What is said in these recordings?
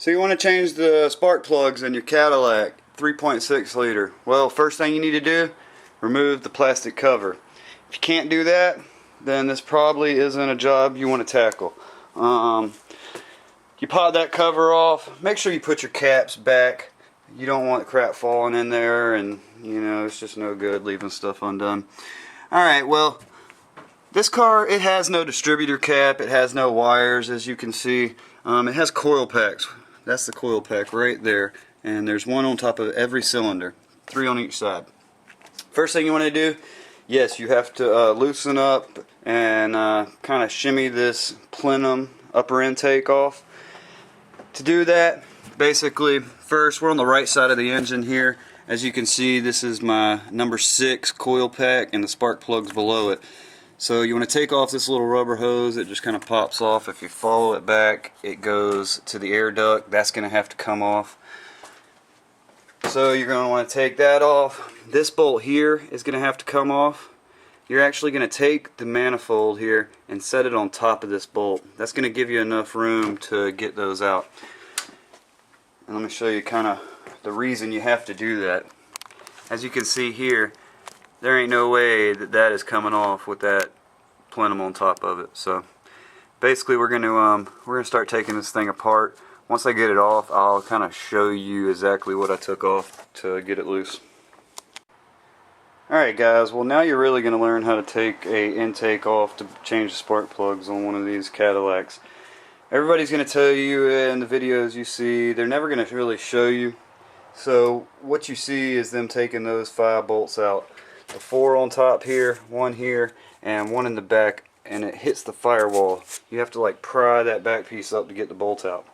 So you want to change the spark plugs in your Cadillac 3.6 liter. Well, first thing you need to do, remove the plastic cover. If you can't do that, then this probably isn't a job you want to tackle. You pop that cover off. Make sure you put your caps back. You don't want crap falling in there, and you know, it's just no good leaving stuff undone. Alright, well, this car, it has no distributor cap. It has no wires, as you can see. It has coil packs. That's the coil pack right there, and there's one on top of every cylinder, 3 on each side. First thing you want to do, yes, you have to loosen up and kind of shimmy this plenum upper intake off. To do that, basically, first we're on the right side of the engine here. As you can see, this is my number 6 coil pack and the spark plugs below it. So you want to take off this little rubber hose. It just kind of pops off. If you follow it back, it goes to the air duct. That's going to have to come off. So you're going to want to take that off. This bolt here is going to have to come off. You're actually going to take the manifold here and set it on top of this bolt. That's going to give you enough room to get those out. And let me show you kind of the reason you have to do that. As you can see here, there ain't no way that that is coming off with that plenum on top of it. So basically we're gonna start taking this thing apart. Once I get it off, I'll kind of show you exactly what I took off to get it loose. Alright guys, well now you're really going to learn how to take a intake off to change the spark plugs on one of these Cadillacs. Everybody's going to tell you in the videos you see, they're never going to really show you. So what you see is them taking those 5 bolts out. The 4 on top here, 1 here, and 1 in the back, and it hits the firewall. You have to like pry that back piece up to get the bolt out.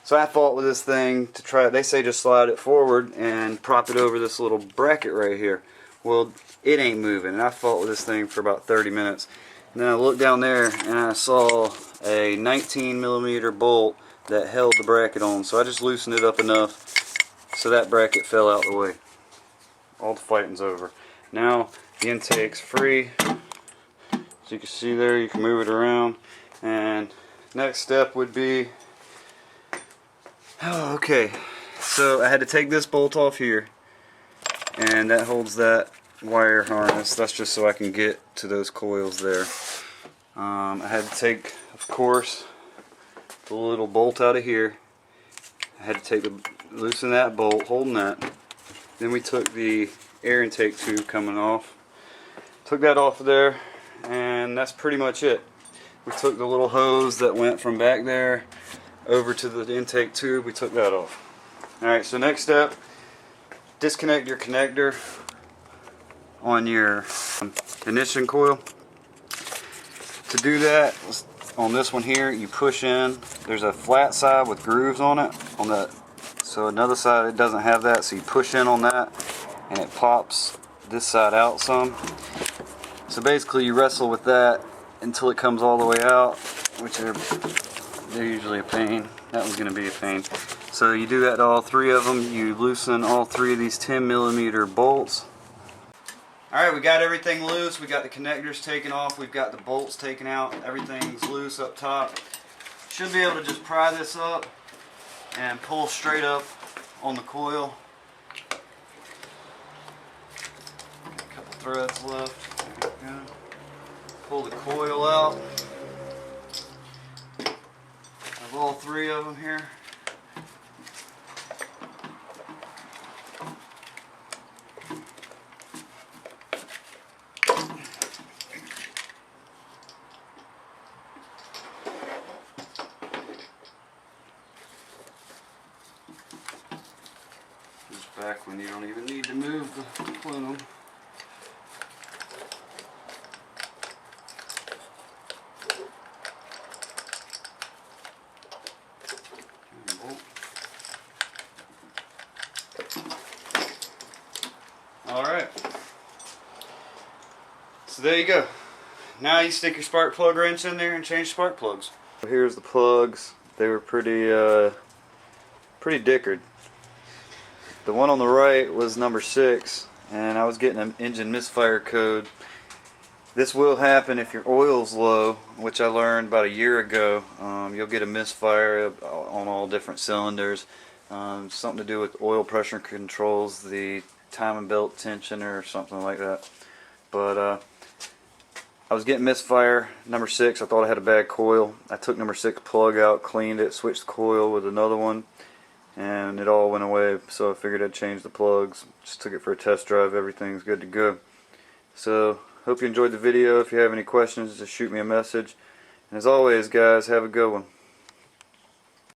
So I thought with this thing to try it, they say just slide it forward and prop it over this little bracket right here. Well, it ain't moving, and I fought with this thing for about 30 minutes. And then I looked down there and I saw a 19mm bolt that held the bracket on. So I just loosened it up enough so that bracket fell out the way. All the fighting's over. Now the intake's free. As you can see there, you can move it around. And next step would be, okay, so I had to take this bolt off here, and that holds that wire harness. That's just so I can get to those coils there. I had to take, of course, the little bolt out of here. I had to loosen that bolt, holding that. Then we took the air intake tube coming off. Took that off of there, and that's pretty much it. We took the little hose that went from back there over to the intake tube. We took that off. Alright, so next step, disconnect your connector on your ignition coil. To do that, on this one here, you push in. There's a flat side with grooves on it. So another side, it doesn't have that, so you push in on that and it pops this side out some. So basically you wrestle with that until it comes all the way out, which they're usually a pain. That one's going to be a pain. So you do that to all 3 of them. You loosen all 3 of these 10mm bolts. Alright, we got everything loose. We got the connectors taken off. We've got the bolts taken out. Everything's loose up top. Should be able to just pry this up and pull straight up on the coil. A couple threads left. There we go. Pull the coil out. Have all 3 of them here. Back when you don't even need to move the plenum. Alright. So there you go. Now you stick your spark plug wrench in there and change spark plugs. Here's the plugs. They were pretty dickered. The one on the right was number 6, and I was getting an engine misfire code. This will happen if your oil's low, which I learned about a year ago. You'll get a misfire on all different cylinders. Something to do with oil pressure controls the timing belt tension or something like that. But I was getting misfire number 6. I thought I had a bad coil. I took number 6 plug out, cleaned it, switched the coil with another one, and it all went away. So I figured I'd change the plugs. Just took it for a test drive. Everything's good to go. So hope you enjoyed the video. If you have any questions, just shoot me a message. And as always, guys, have a good one.